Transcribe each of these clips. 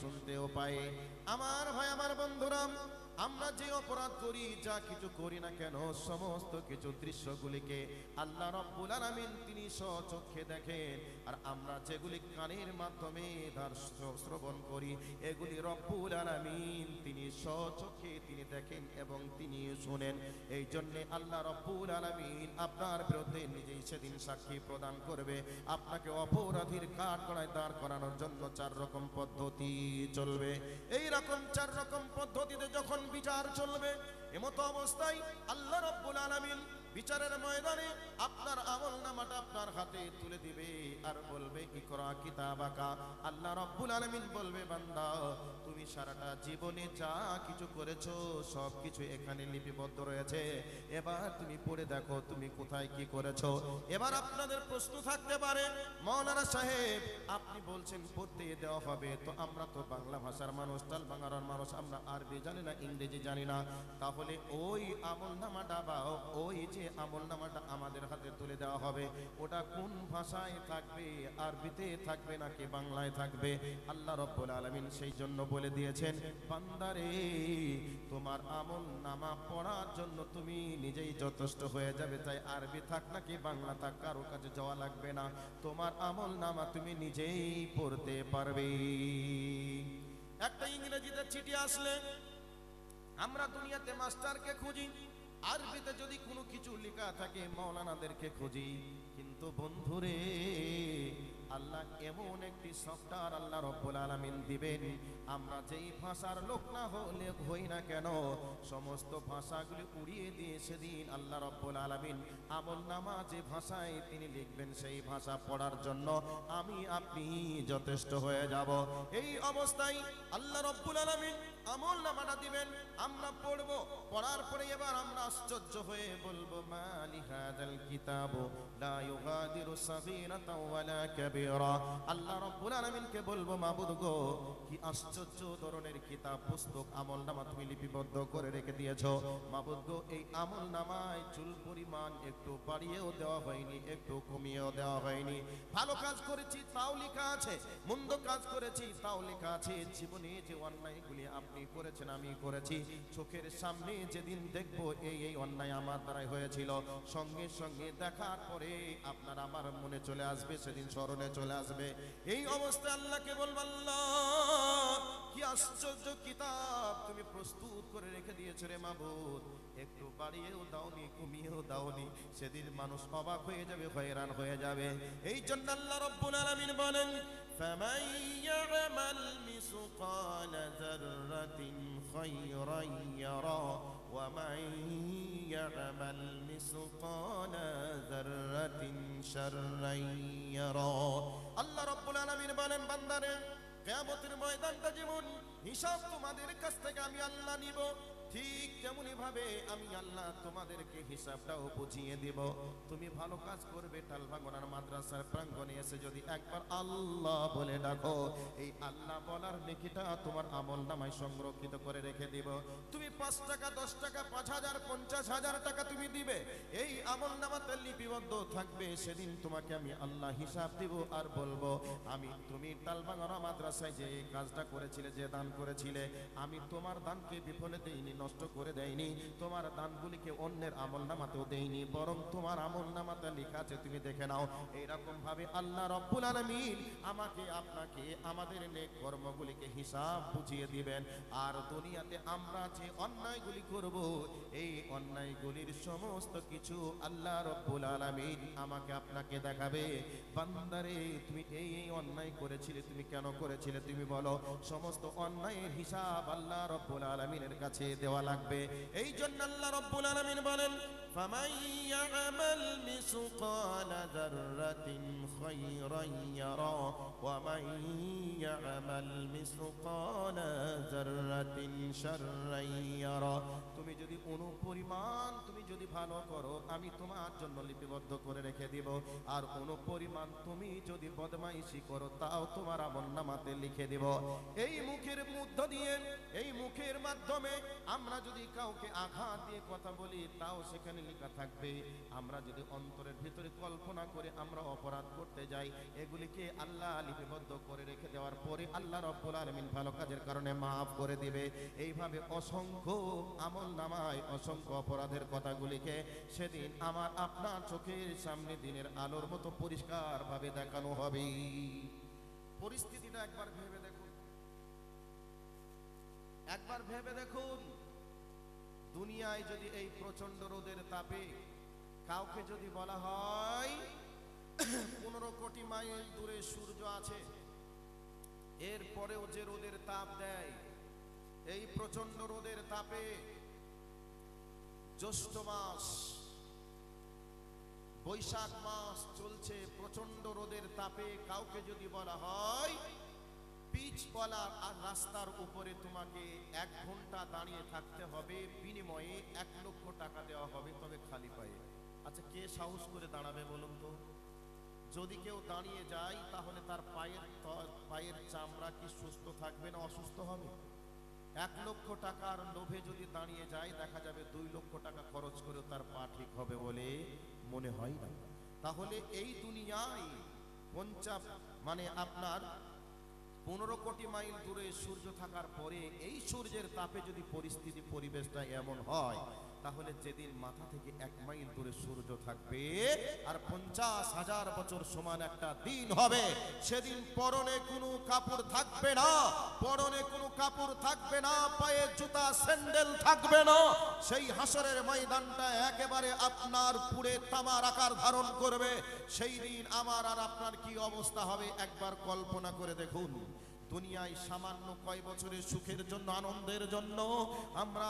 শুনতেও পাই। আমার ভাই, আমার বন্ধুরা, আমরা যে অপরাধ করি, যা কিছু করি না কেন, সমস্ত কিছু দৃশ্যগুলিকে আল্লাহ রাব্বুল আলামিন তিনি স্বচক্ষে দেখেন। আর আমরা যেগুলি কানের মাধ্যমে তার শ্রবণ করি, এগুলি রব্বুল আলামিন তিনি স্বচক্ষে তিনি দেখেন এবং তিনি শুনেন। এই জন্য আল্লাহ রব্বুল আলামিন আপনার বিরুদ্ধে নিজেই সেদিন সাক্ষী প্রদান করবে। আপনাকে অপরাধীর কাঠগড়ায় দাঁড় করানোর জন্য 4 রকম পদ্ধতি চলবে। এই রকম 4 রকম পদ্ধতিতে যখন বিচার চলবে, এমতো অবস্থায় আল্লাহ রাব্বুল আলামিন বিচারের ময়দানে আপনার আমলনামাটা আপনার হাতে তুলে দিবে আর বলবে, ইকরা কিতাবাকা। আল্লাহ রাব্বুল আলামিন বলবে, বান্দা তুমি সারাটা জীবনে যা কিছু করেছো সব কিছু এখানে লিপিবদ্ধ রয়েছে। এবার তুমি পড়ে দেখো তুমি কোথায় কি করেছো। এবার আপনাদের প্রশ্ন থাকতে পারে, মাওলানা সাহেব আপনি বলছেন পড়তে দেওয়া হবে, তো আমরা তো বাংলা ভাষার মানুষ, টালবাংলার মানুষ, আমরা আরবি জানি না, ইংরেজি জানি না, তাহলে ওই আমলনামাটা বা ওই যে আমলনামাটা আমাদের হাতে তুলে দেওয়া হবে, ওটা কোন ভাষায় থাকবে? আরবিতে থাকবে নাকি বাংলায় থাকবে? আল্লাহ রাব্বুল আলামিন সেই জন্য বলে দিয়েছেন, বান্দারে তোমার আমলনামা পড়ার জন্য তুমি নিজেই যথেষ্ট হয়ে যাবে। তাই আরবি থাক নাকি বাংলা থাক, কারো কাছে যাওয়া লাগবে না, তোমার আমলনামা তুমি নিজেই পড়তে পারবে। একটা ইংরেজিতে চিঠি আসলে আমরা দুনিয়াতে মাস্টারকে খুঁজি, আরবিতে যদি কোনো কিছু লেখা থাকে মাওলানাদেরকে খুঁজি। কিন্তু বন্ধুরে, আল্লাহ এমন একটি সফটওয়্যার আল্লাহ রাব্বুল আলামিন দিবেন, আমরা যেই ভাষার লোক না হলে হই না কেন, সমস্ত ভাষাগুলি উড়িয়ে দিয়ে সেদিন আল্লাহ রাব্বুল আলামিন আমলনামা যে ভাষায় তিনি লিখবেন সেই ভাষা পড়ার জন্য আমি আপনি যথেষ্ট হয়ে যাব। এই অবস্থায় আল্লাহ রাব্বুল আলামিন আমলনামাটা দিবেন, আমরা পড়ব, পড়ার পরে এবার আমরা আশ্চর্য হয়ে বলবো, মালি হাদাল কিতাবু লা ইউগাদিরু সাগীরাতাও ওয়ালা কাবীরা। আল্লাহ রাব্বুল আলামিনকে বলবো, মাবুদ গো, কি আশ্চর্য ধরনের কিতাব, পুস্তক, আমলনামা তুমি লিপিবদ্ধ করে রেখে দিয়েছো। মাবুদ গো, এই আমলনামায় চুল পরিমাণ একটু বাড়িয়েও দেওয়া হয়নি, একটু কমিয়েও দেওয়া হয়নি। ভালো কাজ করেছি তাও লেখা আছে, মন্দ কাজ করেছি তাও লেখা আছে। জীবনে যে অন্যায়গুলি আপনি করেছেন আমি করেছি, চোখের সামনে যেদিন দেখবো এই অন্যায় আমার দ্বারাই হয়েছিল, সঙ্গে সঙ্গে দেখার পরে আপনার আমার মনে চলে আসবে, সেদিন স্মরণে চলে আসবে। এই অবস্থায় আল্লাহকে বলবো, আল্লাহ কি আশ্চর্য কিতাব তুমি প্রস্তুত করে রেখে দিয়েছো রে মাবুদ, একটু বাড়িয়েও দাওনি কমিয়েও দাওনি। সেদিন মানুষ অবাক হয়ে যাবে, হয়রান হয়ে যাবে। এই জন্য আল্লাহ রাব্বুল আলামিন বলেন, ফামান ইয়ামাল মিসকালা যাররাতিন খায়রান ইয়ারা ওয়া মান ইয়ামাল মিসকালা যাররাতিন শাররান ইয়ারা। আল্লাহ রাব্বুল আলামিন বলেন, বান্দারে কিয়ামতের ময়দানটা যেমন হিসাব তোমাদের কাছ থেকে আমি আল্লাহ নিব, ঠিক তেমনি ভাবে আমি আল্লাহ তোমাদেরকে হিসাবটাও বুঝিয়ে দেব। তুমি ভালো কাজ করবে, টালভাঙ্গনার মাদ্রাসার প্রাঙ্গণে এসে যদি একবার আল্লাহ বলে ডাকো, এই আল্লাহ বলার নেকিটা তোমার আমলনামায় সংরক্ষিত করে রেখে দিব। তুমি 5 টাকা 10 টাকা 5,000 50,000 টাকা তুমি দিবে, এই আমলনামাতে লিপিবদ্ধ থাকবে। সেদিন তোমাকে আমি আল্লাহ হিসাব দিব আর বলবো, আমি তুমি টালভাঙ্গনা মাদ্রাসায় যে কাজটা করেছিলে, যে দান করেছিলে, আমি তোমার দানকে বিফলে দেইনি, নষ্ট করে দেয়নি, তোমার দানগুলিকে অন্যের আমলনামাতেও দেয়নি, বরং তোমার আমলনামাতে লেখা আছে, তুমি দেখে নাও। এইরকম ভাবে আল্লাহ রাব্বুল আলামিন আমাকে আপনাকে আমাদের নেক কর্মগুলিকে হিসাব বুঝিয়ে দিবেন। আর দুনিয়াতে আমরা যে অন্যায়গুলি করব, এই অন্যায়গুলির সমস্ত কিছু আল্লাহ রাব্বুল আলামিন আমাকে আপনাকে দেখাবে। বান্দারে তুমি এই অন্যায় করেছিলে, তুমি কেন করেছিলে তুমি বলো, সমস্ত অন্যায়ের হিসাব আল্লাহ রাব্বুল আলামিনের কাছে দেওয়া লাগবে। এই জন্য আল্লাহ রাব্বুল আলামিন বলেন, ফামান ইয়ামাল মিসকালা যাররাতিন খায়রান ইয়ারা ওয়া মান ইয়ামাল মিসকালা যাররাতিন শাররান ইয়ারা। তুমি যদি অনুপরিমাণ তুমি যদি ভালো করো, আমি তোমার জন্য লিপিবদ্ধ করে রেখে দিব, আর অনুপরিমাণ তুমি যদি বদমাইশি করো, তাও তোমার আমলনামাতে লিখে দিব। এই মুখের মধ্য দিয়ে, এই মুখের মাধ্যমে আমরা যদি কাউকে আঘাত দিয়ে কথা বলি, তাও সেখানে লেখা থাকবে। আমরা যদি অন্তরের ভিতরে কল্পনা করে আমরা অপরাধ করতে যাই, এগুলিকে আল্লাহ লিপিবদ্ধ করে রেখে দেওয়ার পরে আল্লাহ রাব্বুল আলামিন ভালো কাজের কারণে মাফ করে দিবে। এইভাবে অসংখ্য আমল নামায় অসংখ্য অপরাধের কথাগুলিকে সেদিন আমার আপনার চোখের সামনে দিনের আলোর মতো পরিষ্কারভাবে দেখানো হবে। পরিস্থিতিটা একবার ভেবে দেখুন, একবার ভেবে দেখুন, দুনিয়ায় যদি এই প্রচন্ড রোদের তাপে কাউকে যদি বলা হয় 15 কোটি মাইল দূরে সূর্য আছে, এরপরেও যে রোদের তাপ দেয়, এই প্রচন্ড রোদের তাপে জ্যৈষ্ঠ মাস বৈশাখ মাস চলছে, প্রচন্ড রোদের তাপে কাউকে যদি বলা হয় পিচওয়ালা আর রাস্তার উপরে তোমাকে 1 ঘন্টা দাঁড়িয়ে থাকতে হবে, বিনিময়ে 1 লক্ষ টাকা দেওয়া হবে, তবে খালি পায়ে। আচ্ছা, কে সাহস করে দাঁড়াবে বলুন তো? যদি কেউ দাঁড়িয়ে যায় তাহলে তার পায়ের চামড়া কি সুস্থ থাকবে না অসুস্থ হবে? 1 লক্ষ টাকার লোভে যদি দাঁড়িয়ে যায়, দেখা যাবে 2 লক্ষ টাকা খরচ করেও তার পা ঠিক হবে বলে মনে হয় না। তাহলে এই দুনিয়ায় মানে আপনার 15 কোটি মাইল দূরে সূর্য থাকার পরে এই সূর্যের তাপে যদি পরিস্থিতি পরিবেশটা এমন হয়, তাহলে যেদিন মাথা থেকে 1 মাইল দূরে সূর্য থাকবে আর 50,000 বছর সমান একটা দিন হবে, সেদিন পরনে কোনো কাপড় থাকবে না, পরনে কোনো কাপড় থাকবে না, পায়ে জুতা স্যান্ডেল থাকবে না। সেই হাসরের ময়দানটা একেবারে আপনার পুরে তামার আকার ধারণ করবে। সেই দিন আমার আর আপনার কি অবস্থা হবে একবার কল্পনা করে দেখুন। দুনিয়ায় সামান্য কয় বছরের সুখের জন্য, আনন্দের জন্য আমরা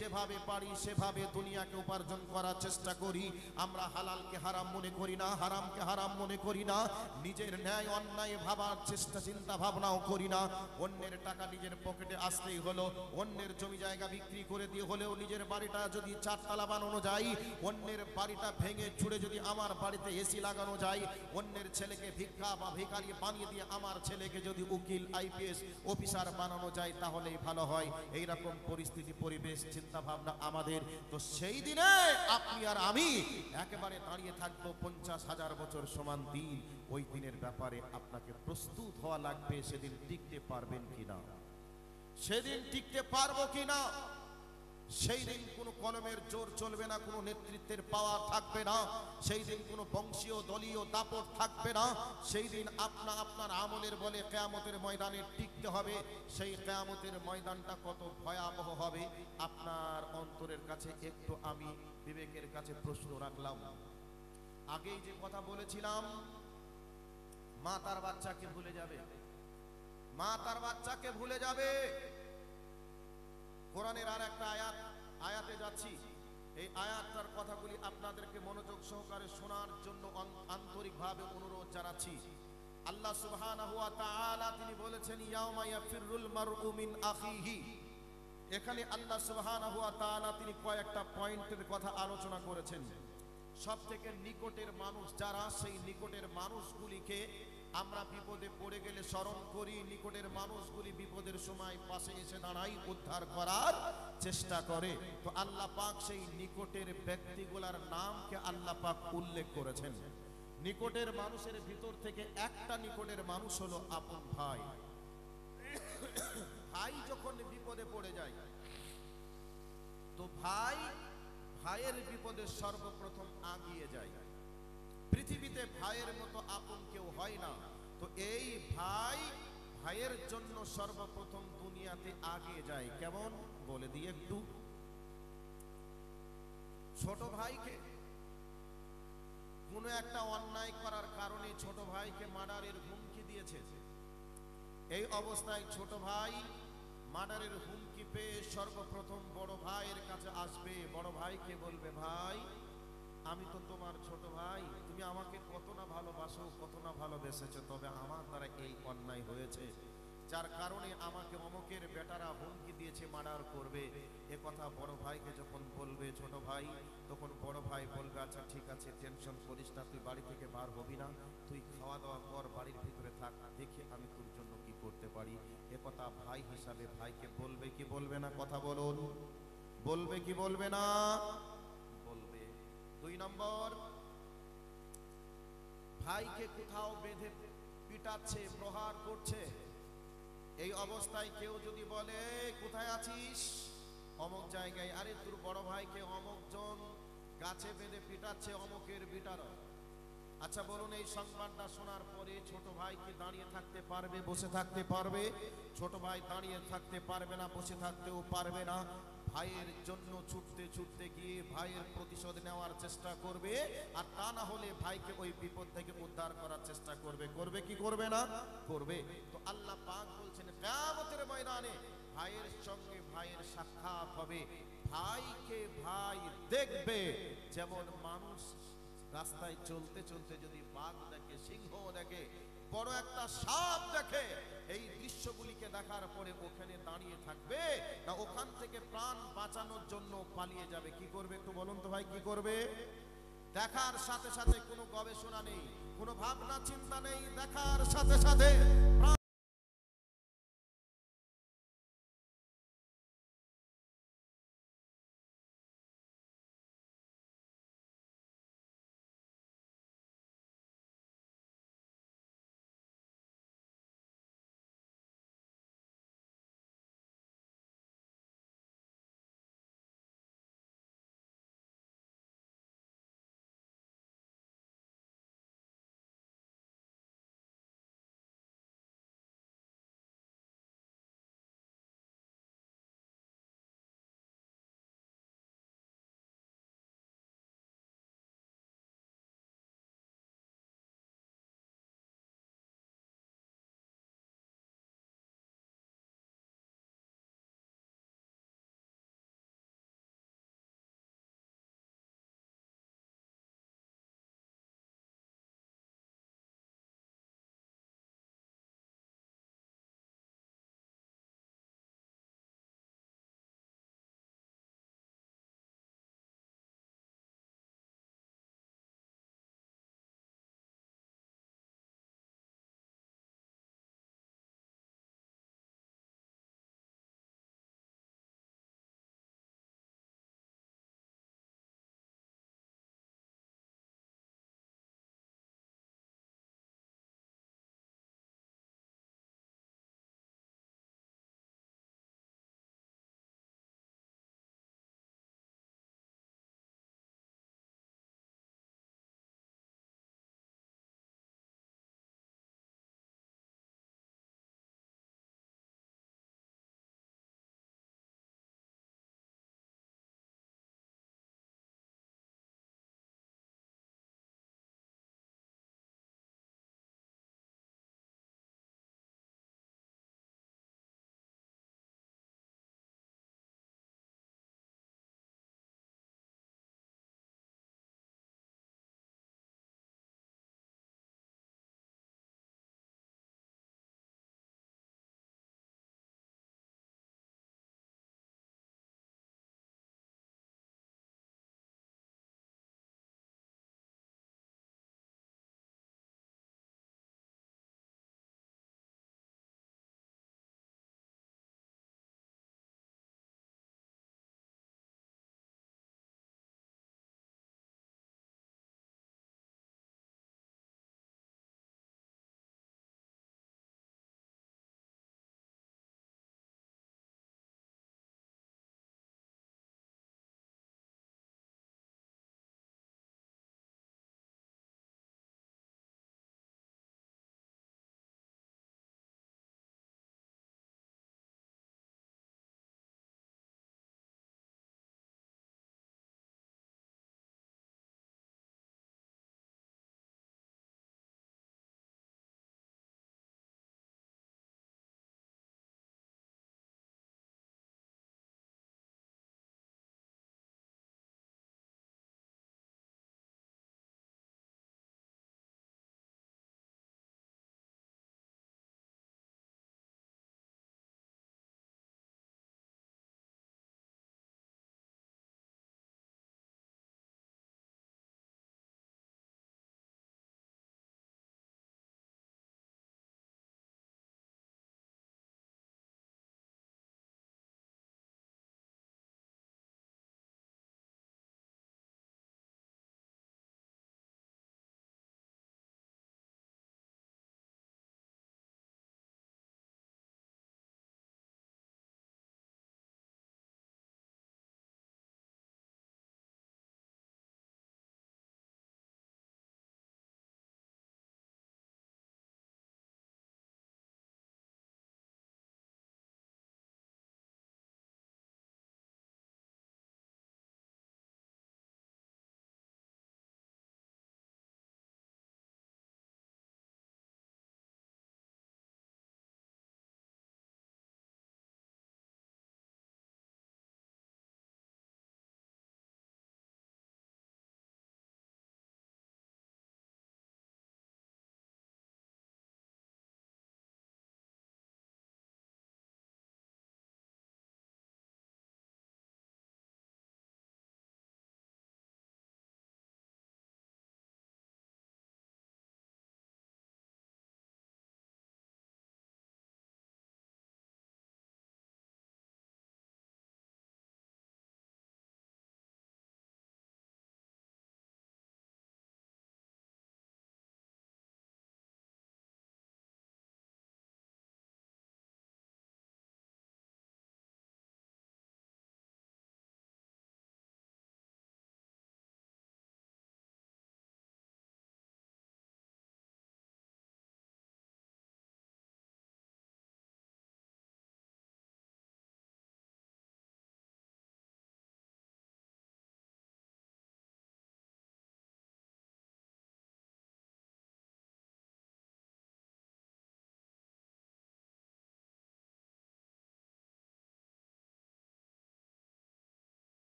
যেভাবে পারি সেভাবে দুনিয়াকে উপার্জন করার চেষ্টা করি। আমরা হালালকে হারাম মনে করি না, হারামকে হারাম মনে করি না, নিজের ন্যায় অন্যায় ভাবার চিন্তা ভাবনাও করি না। অন্যের টাকা নিজের পকেটে আসলেই হলো, অন্যের জমি জায়গা বিক্রি করে দিয়ে হলেও নিজের বাড়িটা যদি 4 তলা বানানো যায়, অন্যের বাড়িটা ভেঙে ছুড়ে যদি আমার বাড়িতে এসি লাগানো যায়, অন্যের ছেলেকে ভিক্ষা বা ভিখারি বানিয়ে দিয়ে আমার ছেলেকে যদি উকিল আইপিএস অফিসার বানানো যায় তাহলেই ভালো হয়। এইরকম পরিস্থিতি পরিবেশ চিন্তা ভাবনা আমাদের। তো সেই দিনে আপনি আর আমি একেবারে দাঁড়িয়ে থাকবো 50,000 বছর সমান দিন। ওই দিনের ব্যাপারে আপনাকে প্রস্তুত হওয়া লাগবে। সেদিন টিকতে পারবেন কিনা, সেদিন টিকতে পারবো কিনা। সেই দিন কোনো কলমের জোর চলবে না, কোনো নেতৃত্বের পাওয়ার থাকবে না, সেই দিন কোনো বংশীয় দলীয় দাপট থাকবে না। সেই দিন আপনার আমলের বলে কিয়ামতের ময়দানে টিকতে হবে। সেই কিয়ামতের ময়দানটা কত ভয়াবহ হবে আপনার অন্তরের কাছে একটু আমি বিবেকের কাছে প্রশ্ন রাখলাম। আগেই যে কথা বলেছিলাম, মা তার বাচ্চাকে ভুলে যাবে, মা তার বাচ্চাকে ভুলে যাবে। কোরআনের আর একটা আয়াতে যাচ্ছি, এই আয়াতটার কথাগুলি আপনাদেরকে মনোযোগ সহকারে শোনার জন্য আন্তরিকভাবে অনুরোধ জানাচ্ছি। আল্লাহ সুবহানাহু ওয়া তাআলা তিনি বলেছেন ইয়াউমা ইয়াফিরুল মারউ মিন আখিহি। এখানে আল্লাহ সুবহানাহু ওয়া তাআলা তিনি কয়েকটা পয়েন্টের কথা আলোচনা করেছেন। সবথেকে নিকটের মানুষ যারা, সেই নিকটের মানুষগুলিকে আমরা বিপদে পড়ে গেলে স্মরণ করি, নিকটের মানুষগুলি বিপদের সময় পাশে এসে দাঁড়ায়, উদ্ধার করার চেষ্টা করে। তো আল্লাহ পাক সেই নিকটের ব্যক্তিগুলার নামকে আল্লাহ পাক উল্লেখ করেছেন। নিকটের মানুষের ভিতর থেকে একটা নিকটের মানুষ হলো আপন ভাই। ভাই যখন বিপদে পড়ে যায়, তো ভাইয়ের বিপদে সর্বপ্রথম আগিয়ে যায়। পৃথিবীতে ভাইয়ের মতো আপন কেউ হয় না। তো এই ভাইয়ের জন্য সর্বপ্রথম দুনিয়াতে আগিয়ে যায়। কেমন বলে দিয়ে একটু, ছোট ভাইকে কোনো একটা অন্যায় করার কারণে ছোট ভাইকে মার্ডারের হুমকি দিয়েছে। এই অবস্থায় ছোট ভাই মার্ডারের হুমকি পেয়ে সর্বপ্রথম বড় ভাইয়ের কাছে আসবে, বড় ভাইকে বলবে, ভাই আমি তো তোমার ছোট ভাই, তুমি আমাকে কত না ভালোবাসো, কত না ভালোবেসেছো, তবে আমার দ্বারা এই অন্যায় হয়েছে, যার কারণে আমাকে অমুকের বেটারা হুমকি দিয়েছে মার্ডার করবে। এ কথা বড় ভাইকে যখন বলবে ছোট ভাই, তখন বড় ভাই বলবে, আচ্ছা ঠিক আছে, টেনশন করিস না, তুই বাড়ি থেকে বার হবি না, তুই খাওয়া দাওয়া কর, বাড়ির ভিতরে থাক, দেখি আমি তোর জন্য কি করতে পারি। এ কথা ভাই হিসাবে ভাইকে বলবে কি বলবে না? কথা বলুন, বলবে কি বলবে না? বলবে। 2 নম্বর, ভাইকে কোথাও বেঁধে পিটাচ্ছে, প্রহার করছে, এই অবস্থায় কেউ যদি বলে কোথায় আছিস, অমুক জায়গায়, আরে তোর বড় ভাইকে অমুক জন গাছে বেঁধে পিটাচ্ছে অমুকের বিটার। আচ্ছা বলুন, এই সংবাদটা শোনার পরে ছোট ভাই কি দাঁড়িয়ে থাকতে পারবে, বসে থাকতে পারবে? ছোট ভাই দাঁড়িয়ে থাকতে পারবে না, বসে থাকতেও পারবে না। ভাইয়ের জন্য ছুটতে ছুটতে গিয়ে ভাইয়ের প্রতিশোধ নেওয়ার চেষ্টা করবে, আর তা না হলে ভাইকে ওই বিপদ থেকে উদ্ধার করার চেষ্টা করবে। করবে কি করবে না? করবে। তো আল্লাহ পাক বলছেন কিয়ামতের ময়দানে ভাইয়ের সঙ্গে ভাইয়ের সাক্ষাৎ হবে, ভাইকে ভাই দেখবে। যেমন মানুষ রাস্তায় চলতে চলতে যদি বাঘ দেখে, সিংহ দেখে, বড় একটা সাপ দেখে, এই দৃশ্যগুলিকে দেখার পরে ওখানে দাঁড়িয়ে থাকবে না ওখান থেকে প্রাণ বাঁচানোর জন্য পালিয়ে যাবে? কি করবে একটু বলুন তো ভাই, কি করবে? দেখার সাথে সাথে কোনো গবেষণা নেই, কোনো ভাবনা চিন্তা নেই, দেখার সাথে সাথে